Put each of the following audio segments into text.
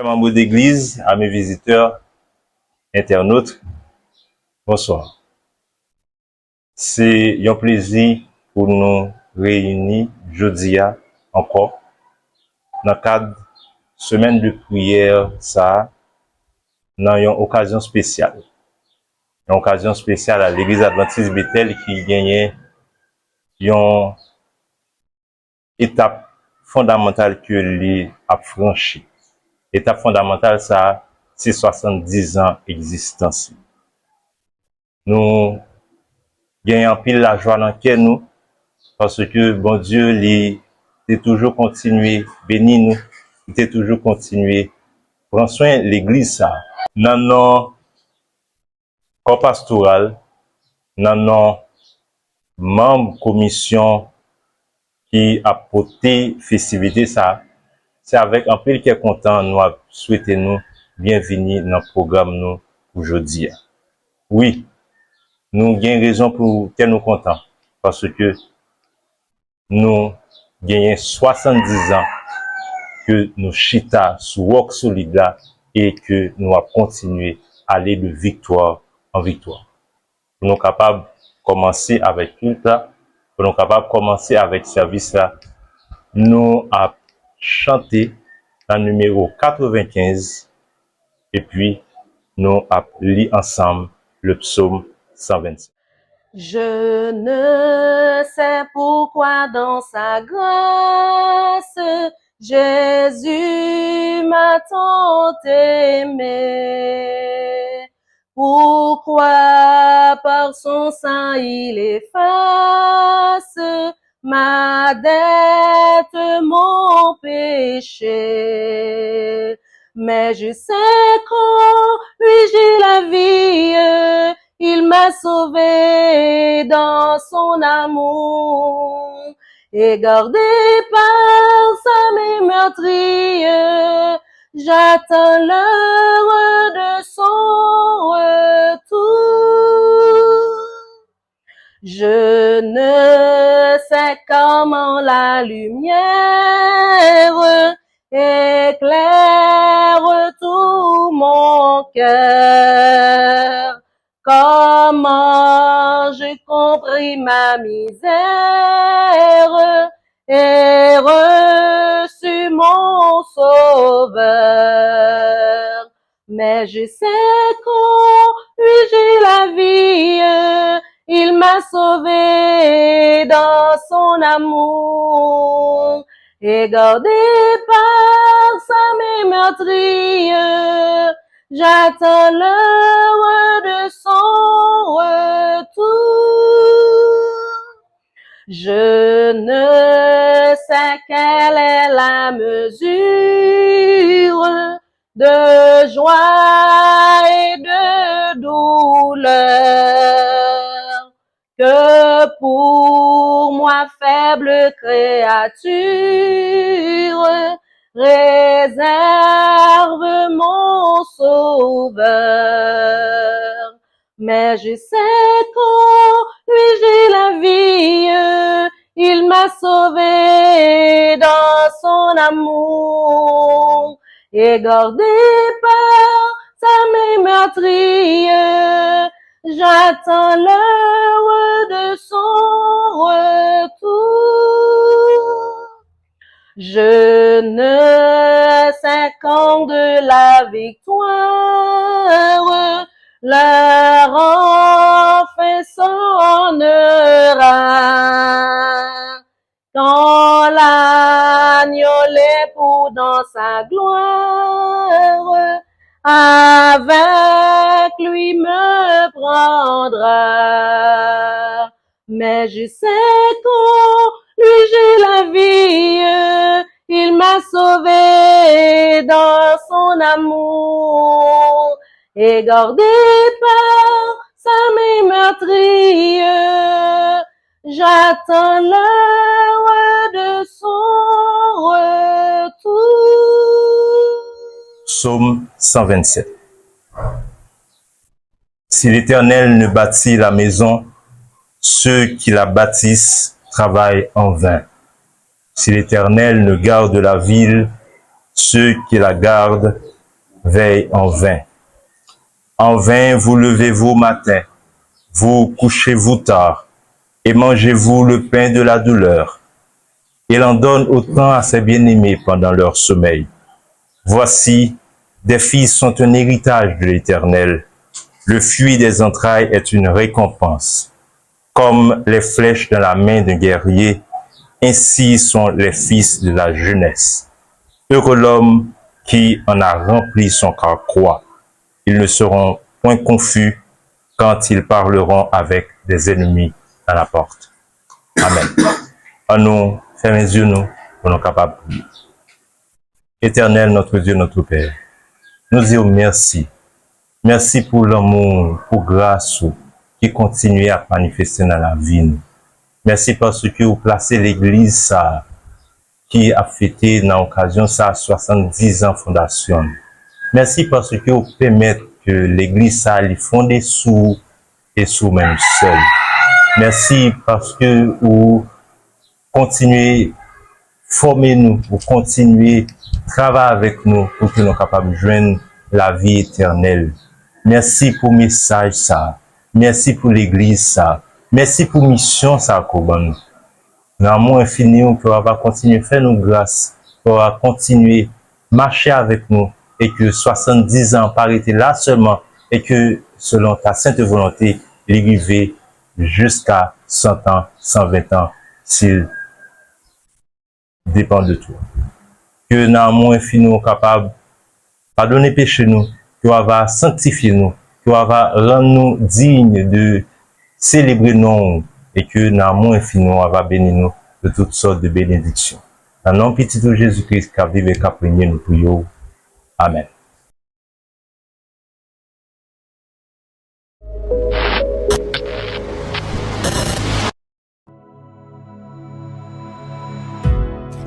Chers membres d'église, à mes visiteurs, internautes, bonsoir. C'est un plaisir pour nous réunir jeudi encore dans le cadre semaine de prière, ça, dans une occasion spéciale. Une occasion spéciale à l'église adventiste Bethel qui gagnait une étape fondamentale que lui a franchi. Étape fondamentale, ça, c'est 70 ans d'existence. Nous gagnons pile la joie dans laquelle nous, parce que bon Dieu, il est toujours continué, béni nous, il est toujours continué, prend soin de l'église, ça. Dans nos corps pastoral, dans nos membres commission qui a porté festivité, ça, c'est avec un peu qui est content, nous souhaitons nous bienvenue dans le programme nous aujourd'hui. Oui, nous avons raison pour que nous contents, parce que nous gagnons 70 ans que nous chita sous roc solide là et que nous avons continué à aller de victoire en victoire. Pour nous capables de commencer avec culte là, pour nous capables de commencer avec service là, nous avons chanté la numéro 95 et puis nous avons lu ensemble le psaume 125. Je ne sais pourquoi dans sa grâce Jésus m'a tant aimé. Pourquoi par son sang il efface ma dette, mon péché. Mais je sais qu'en lui j'ai la vie, il m'a sauvé dans son amour. Et gardé par sa main meurtrière, j'attends l'heure de son retour. Je ne sais comment la lumière éclaire tout mon cœur. Comment j'ai compris ma misère et reçu mon sauveur. Mais je sais qu'en lui j'ai la vie, il m'a sauvé dans son amour. Et gardé par sa main meurtrière, j'attends l'heure de son retour. Je ne sais quelle est la mesure de joie et de douleur que pour moi faible créature réserve mon sauveur. Mais je sais qu'en lui j'ai la vie, il m'a sauvé dans son amour. Et gardé par sa main meurtrière, j'attends l'heure de son retour. Je ne sais quand de la victoire leur enfin sonnera. Quand l'agneau l'époux dans sa gloire, avec lui me prendra. Mais je sais qu'en lui j'ai la vie, il m'a sauvé dans son amour. Et gardé par sa main meurtrière, j'attends l'heure de son retour. Psaume 127. Si l'Éternel ne bâtit la maison, ceux qui la bâtissent travaillent en vain. Si l'Éternel ne garde la ville, ceux qui la gardent veille en vain. En vain vous levez-vous matin, vous couchez-vous tard, et mangez-vous le pain de la douleur. Il en donne autant à ses bien-aimés pendant leur sommeil. Voici, des fils sont un héritage de l'Éternel. Le fruit des entrailles est une récompense. Comme les flèches dans la main d'un guerrier, ainsi sont les fils de la jeunesse. Heureux l'homme qui en a rempli son carquois. Ils ne seront point confus quand ils parleront avec des ennemis à la porte. Amen. À nous, fermez les yeux, nous, pour nous capables de prier. Éternel, notre Dieu, notre Père, nous disons merci. Merci pour l'amour, pour grâce qui continue à manifester dans la vie. Merci parce que vous placez l'église ça, qui a fêté dans l'occasion ça 70 ans fondation. Merci parce que vous permettez que l'église ça les fondée sous et sous même seul. Merci parce que vous continuez former nous, vous continuez travailler avec nous pour que nous soyons capables de joindre la vie éternelle. Merci pour le message ça. Merci pour l'église ça. Merci pour la mission ça qu'on nous. L'amour infini que va continuer à faire nous grâce, pour continuer à marcher avec nous et que 70 ans pas arrêter là seulement et que selon ta sainte volonté, l'arriver jusqu'à 100 ans, 120 ans, s'il dépend de toi. Que l'amour infini nous capable de pardonner péché nous, que va sanctifier nous, que va rendre nous dignes de célébrer nous et que l'amour infini va bénir nous de toutes sortes de bénédictions. Dans le nom petit de Jésus-Christ, qui vive et qui règne, nous prions. Amen.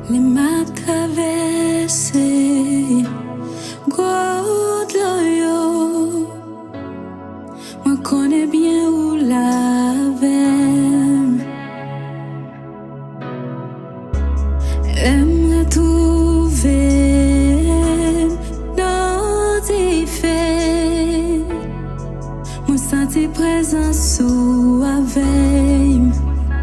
Les mains traversées, God yo, moi connais bien où la veine, aime la trouver dans tes faits, moi senti présence sous avec. Moi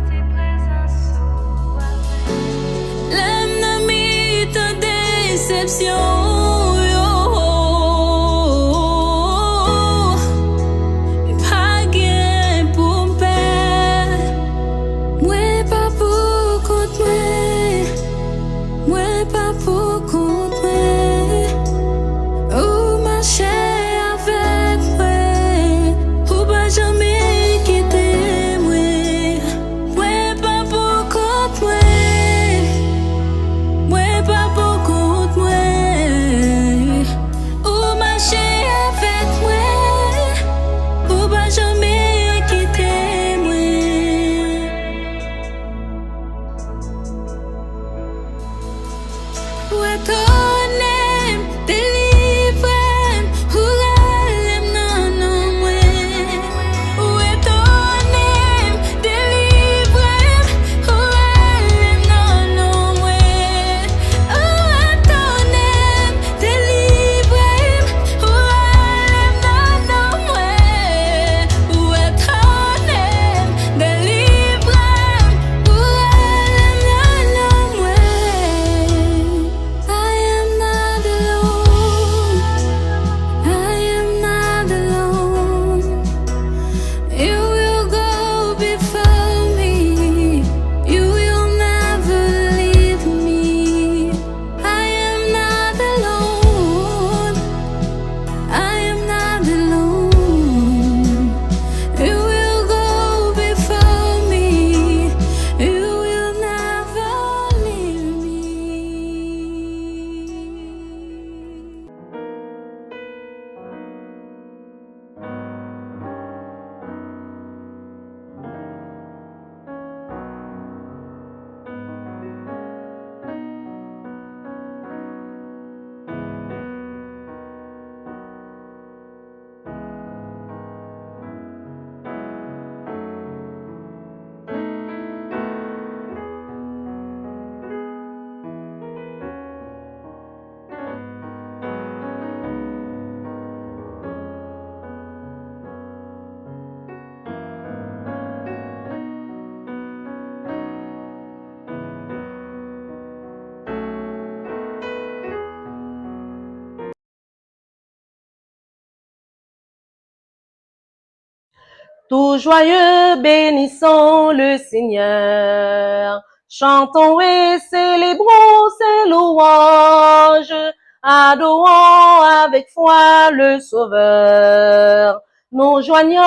Tout joyeux, bénissons le Seigneur. Chantons et célébrons ses louanges, adorons avec foi le Sauveur. Nous joignons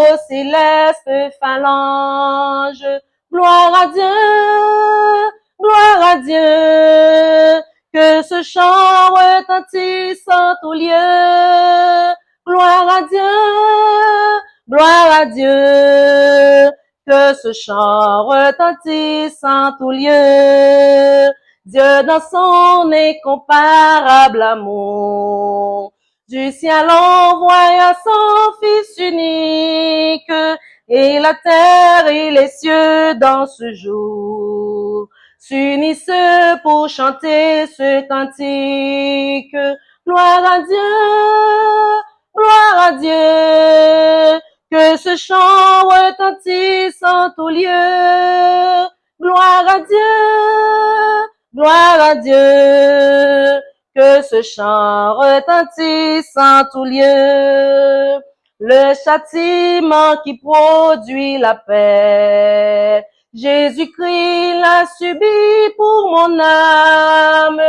aux célestes phalanges. Gloire à Dieu, gloire à Dieu. Que ce chant retentisse en tout lieu. Gloire à Dieu, gloire à Dieu. Que ce chant retentisse en tout lieu. Dieu dans son incomparable amour, du ciel envoya son Fils unique, et la terre et les cieux dans ce jour s'unissent pour chanter ce cantique. Gloire à Dieu, gloire à Dieu. Que ce chant retentisse en tout lieu. Gloire à Dieu, gloire à Dieu. Que ce chant retentisse en tout lieu. Le châtiment qui produit la paix, Jésus-Christ l'a subi pour mon âme.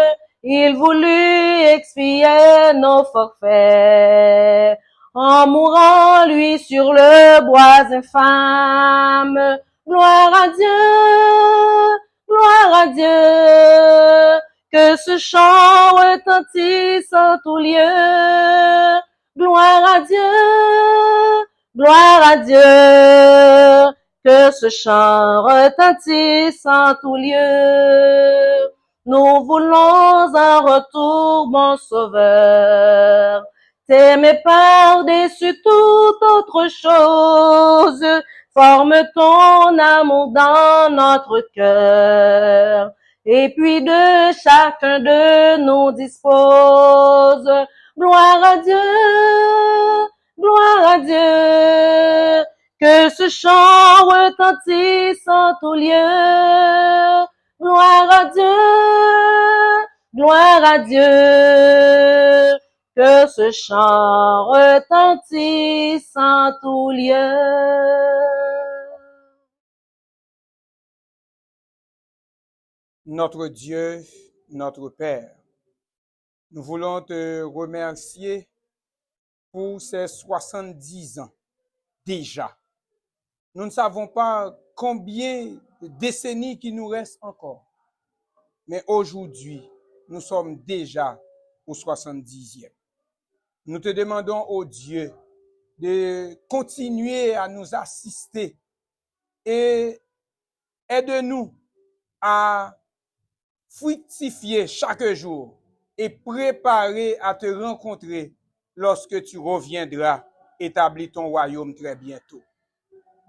Il voulut expier nos forfaits en mourant lui sur le bois infâme. Gloire à Dieu, gloire à Dieu. Que ce chant retentisse en tout lieu. Gloire à Dieu, gloire à Dieu. Que ce chant retentisse en tout lieu. Nous voulons un retour, mon Sauveur, t'aimer par-dessus toute autre chose. Forme ton amour dans notre cœur, et puis de chacun de nous dispose. Gloire à Dieu, gloire à Dieu. Que ce chant retentisse en tout lieu. Gloire à Dieu, gloire à Dieu. Que ce chant retentisse en tout lieu. Notre Dieu, notre Père, nous voulons te remercier pour ces 70 ans déjà. Nous ne savons pas combien de décennies qui nous restent encore. Mais aujourd'hui, nous sommes déjà au 70e. Nous te demandons, ô Dieu, de continuer à nous assister et aide-nous à fructifier chaque jour et préparer à te rencontrer lorsque tu reviendras établir ton royaume très bientôt.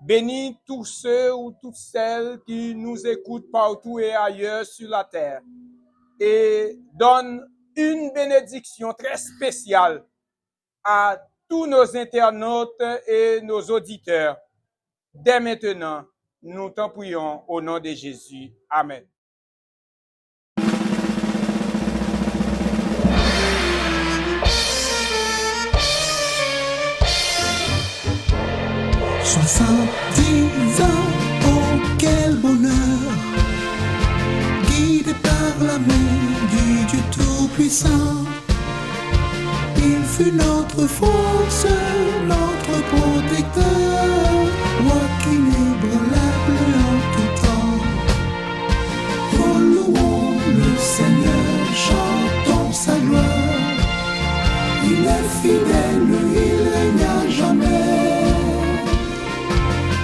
Bénis tous ceux ou toutes celles qui nous écoutent partout et ailleurs sur la terre et donne une bénédiction très spéciale à tous nos internautes et nos auditeurs. Dès maintenant, nous t'en prions au nom de Jésus. Amen. Soixante-dix ans, oh quel bonheur, guidé par la main du Dieu Tout-Puissant. Il fut notre force, notre protecteur, roi inébranlable en tout temps. Oh, louons le Seigneur, chantons sa gloire. Il est fidèle, il règne à jamais.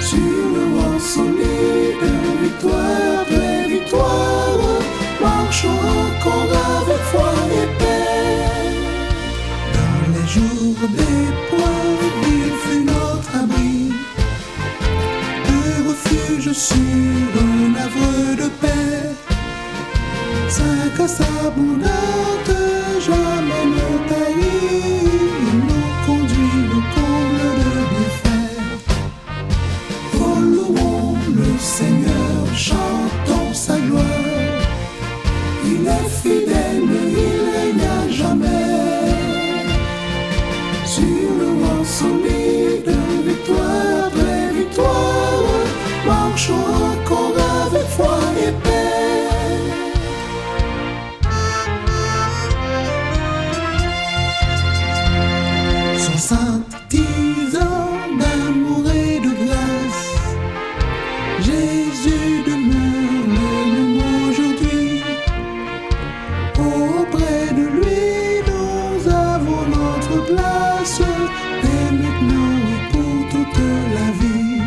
Sur le roi solide, victoire après victoire, marchons encore avec foi et paix. Dans les jours d'épreuve, il fut notre abri, un refuge sur un havre de paix. Sa grâce abondante jamais ne tarit, il nous conduit au comble de bienfaits. Oh, louons le Seigneur, chantons sa gloire. Il est fidèle, il règne à jamais. Sur le roi solide, victoire. marchons encore avec foi et paix. Son sympathisant d'amour et de grâce, Jésus demeure le même aujourd'hui. Auprès de lui, nous avons notre place, et maintenant et pour toute la vie.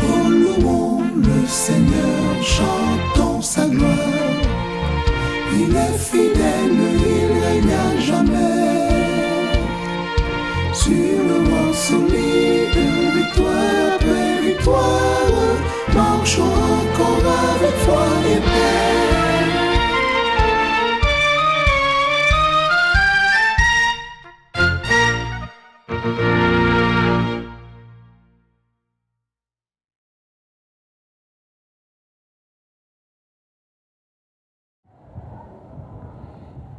Oh, louons le Seigneur, chantons sa gloire. Il est fidèle, il règne à jamais. Sur le roi solide, victoire après victoire, marchons encore avec foi et paix.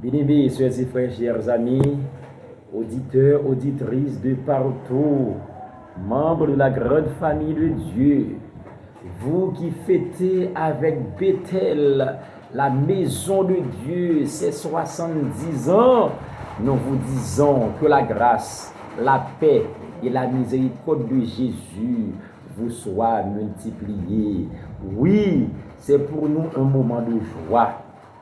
Bien-aimés, sœurs et frères, chers amis, auditeurs, auditrices de partout, membres de la grande famille de Dieu, vous qui fêtez avec Bethel la maison de Dieu ses 70 ans, nous vous disons que la grâce, la paix et la miséricorde de Jésus vous soient multipliées. Oui, c'est pour nous un moment de joie,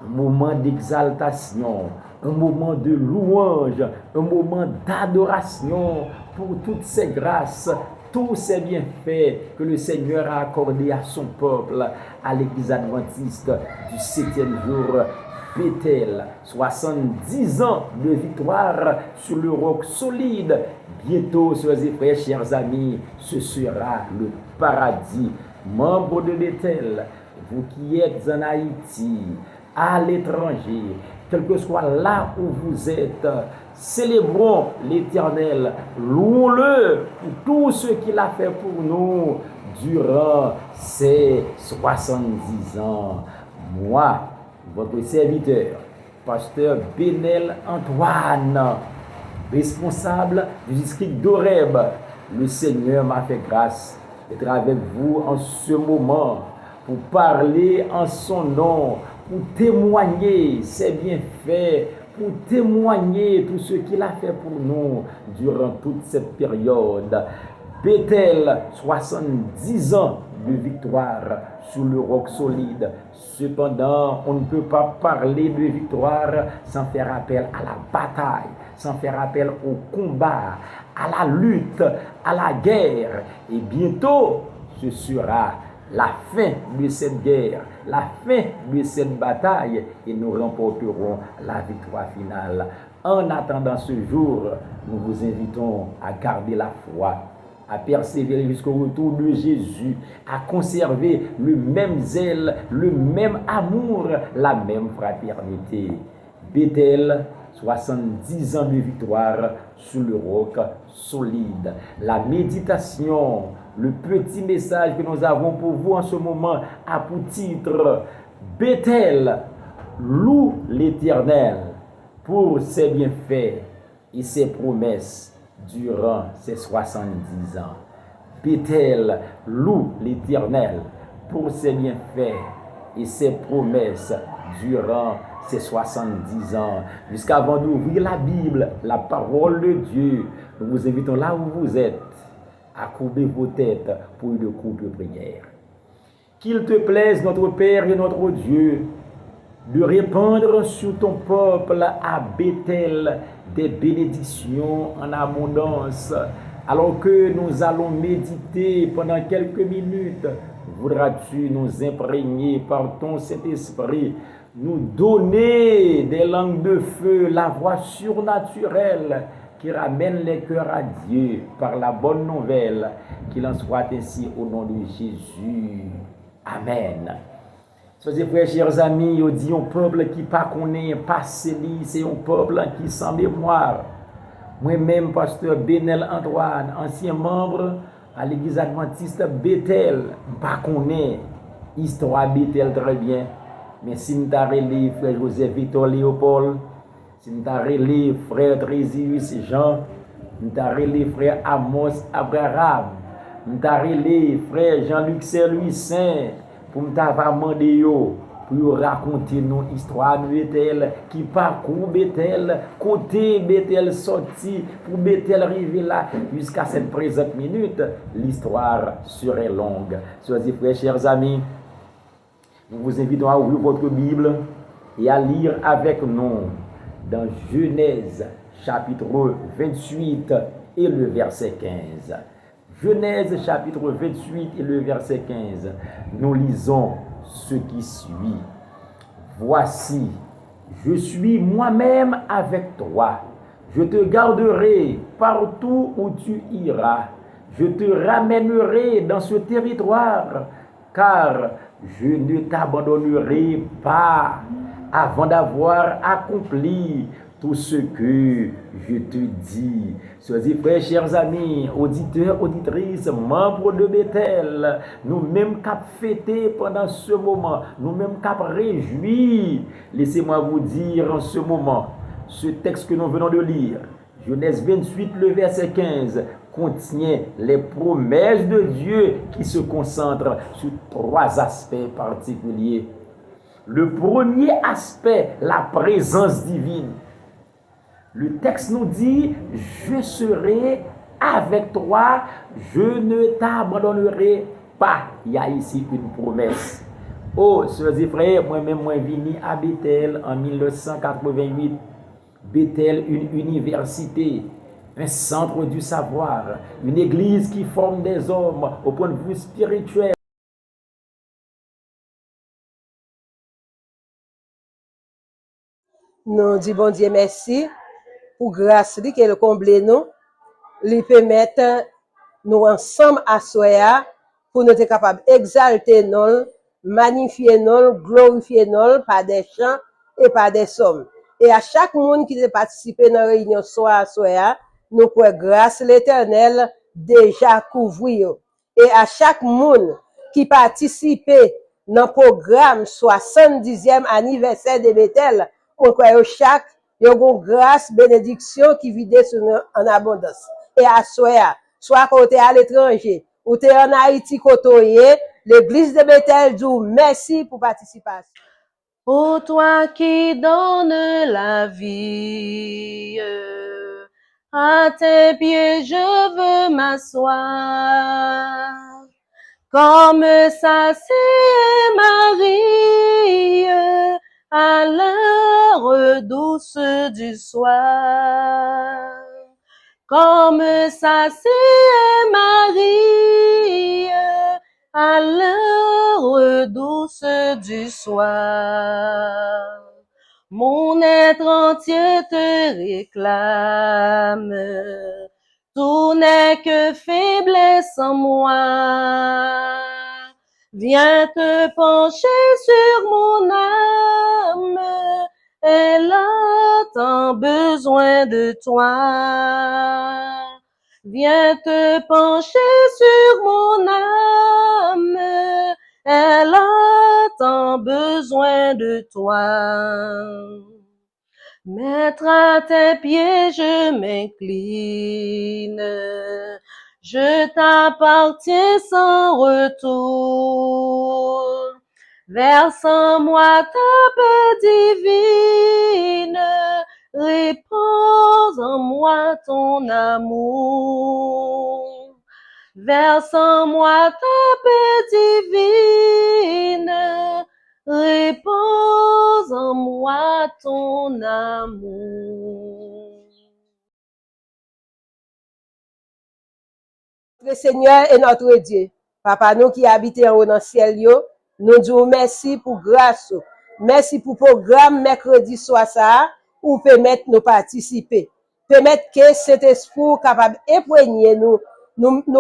un moment d'exaltation, un moment de louange, un moment d'adoration pour toutes ces grâces, tous ces bienfaits que le Seigneur a accordés à son peuple, à l'Église adventiste du 7e jour. Bethel, 70 ans de victoire sur le roc solide. Bientôt, sœurs et frères, chers amis, ce sera le paradis. Membres de Bethel, vous qui êtes en Haïti, à l'étranger, quel que soit là où vous êtes, célébrons l'Éternel, louons-le pour tout ce qu'il a fait pour nous durant ces 70 ans. Moi, votre serviteur, pasteur Benel Antoine, responsable du district d'Oreb, le Seigneur m'a fait grâce d'être avec vous en ce moment pour parler en son nom, pour témoigner ses bienfaits, pour témoigner tout ce qu'il a fait pour nous durant toute cette période. Bethel, 70 ans de victoire sur le roc solide. Cependant, on ne peut pas parler de victoire sans faire appel à la bataille, sans faire appel au combat, à la lutte, à la guerre. Et bientôt, ce sera la fin de cette guerre, la fin de cette bataille, et nous remporterons la victoire finale. En attendant ce jour, nous vous invitons à garder la foi, à persévérer jusqu'au retour de Jésus, à conserver le même zèle, le même amour, la même fraternité. Bethel, 70 ans de victoire sur le roc solide. La méditation, le petit message que nous avons pour vous en ce moment a pour titre Bethel, loue l'Éternel pour ses bienfaits et ses promesses durant ces 70 ans. Bethel, loue l'Éternel pour ses bienfaits et ses promesses durant ces 70 ans. Jusqu'avant d'ouvrir la Bible, la parole de Dieu, nous vous invitons là où vous êtes à courber vos têtes pour une courte prière. Qu'il te plaise, notre Père et notre Dieu, de répandre sur ton peuple à Bethel des bénédictions en abondance. Alors que nous allons méditer pendant quelques minutes, voudras-tu nous imprégner par ton Saint-Esprit, nous donner des langues de feu, la voix surnaturelle qui ramène les cœurs à Dieu par la bonne nouvelle, qu'il en soit ainsi au nom de Jésus. Amen. Soyez frères, chers amis, on dit un peuple qui pas connaît, pas céli, c'est un peuple qui sans mémoire. Moi-même, pasteur Benel Antoine, ancien membre à l'église adventiste Bethel, pas connaît histoire Bethel très bien. Mais si nous avons relé frère Joseph Victor Léopold, si nous avons relé frère Trésius Jean, nous avons relé frère Amos Abraham, m'ta relé frère Jean-Luc Saint-Louis Saint pour m'ta va demander yo pour raconter nos histoires de Bethel qui parcourt Bethel, côté Bethel sorti pour Bethel arriver là jusqu'à cette présente minute. L'histoire serait longue. Soyez frères, chers amis, nous vous invitons à ouvrir votre Bible et à lire avec nous dans Genèse chapitre 28 et le verset 15. Genèse chapitre 28 et le verset 15. Nous lisons ce qui suit. Voici, je suis moi-même avec toi. Je te garderai partout où tu iras. Je te ramènerai dans ce territoire, car je ne t'abandonnerai pas avant d'avoir accompli tout ce que je te dis. Soyez frères, chers amis, auditeurs, auditrices, membres de Bethel, nous-mêmes cap fêter pendant ce moment, nous-mêmes cap réjouir. Laissez-moi vous dire en ce moment, ce texte que nous venons de lire, Genèse 28, le verset 15, contient les promesses de Dieu qui se concentrent sur 3 aspects particuliers. Le premier aspect, la présence divine. Le texte nous dit, je serai avec toi, je ne t'abandonnerai pas. Il y a ici une promesse. Oh, sœurs et frères, moi-même, moi venu à Bethel en 1988. Bethel, une université, un centre du savoir, une église qui forme des hommes au point de vue spirituel. Nous disons bon Dieu merci pour grâce qui le comble nous, lui permettre nous ensemble à soya pour nous être capables d'exalter nous, magnifier nous, glorifier nous par des chants et par des sommes. Et à chaque monde qui a participé dans la réunion soya, nous pouvons grâce l'Éternel déjà couvrir. Et à chaque monde qui participe dans le programme 70e anniversaire de Bethel, on croit chaque yo gon grâce, bénédiction qui vide sur nous en abondance. Et à soya, soit côté à l'étranger, ou t'es en Haïti côtoyé, l'église de Bethel dit merci pour participation. Ô toi qui donnes la vie, à tes pieds je veux m'asseoir. Comme ça c'est Marie, à l'heure douce du soir. Comme ça c'est Marie, à l'heure douce du soir. Mon être entier te réclame, tout n'est que faiblesse en moi. Viens te pencher sur mon âme, elle a tant besoin de toi. Viens te pencher sur mon âme, elle a tant besoin de toi. Maître à tes pieds, je m'incline, je t'appartiens sans retour. Verse en moi ta paix divine, repose en moi ton amour. Verse en moi ta paix divine, repose en moi ton amour. Le Seigneur est notre Dieu. Papa, nous qui habitons en haut dans le ciel, nous disons merci pour grâce. Merci pour le programme mercredi soir ça, ou permettre nous participer. Permettre que cet esprit capable d'imprégner nous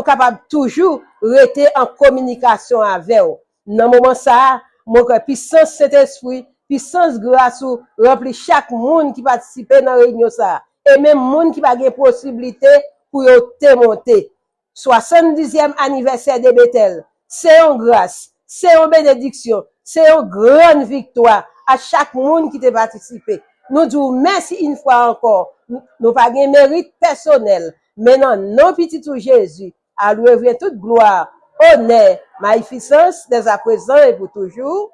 capables toujours rester en communication avec vous. Dans le moment ça, mon puissance cet esprit, puissance grâce remplit chaque monde qui participe dans la réunion ça. Et même monde qui n'a pas de possibilité pour te monter. 70e anniversaire de Bethel. C'est une grâce, c'est une bénédiction, c'est une grande victoire à chaque monde qui te participé. Nous disons merci une fois encore. Nous pas de mérite personnel, mais non, non petit tout Jésus, À lui revient toute gloire, honneur, magnificence, dès à présent et pour toujours.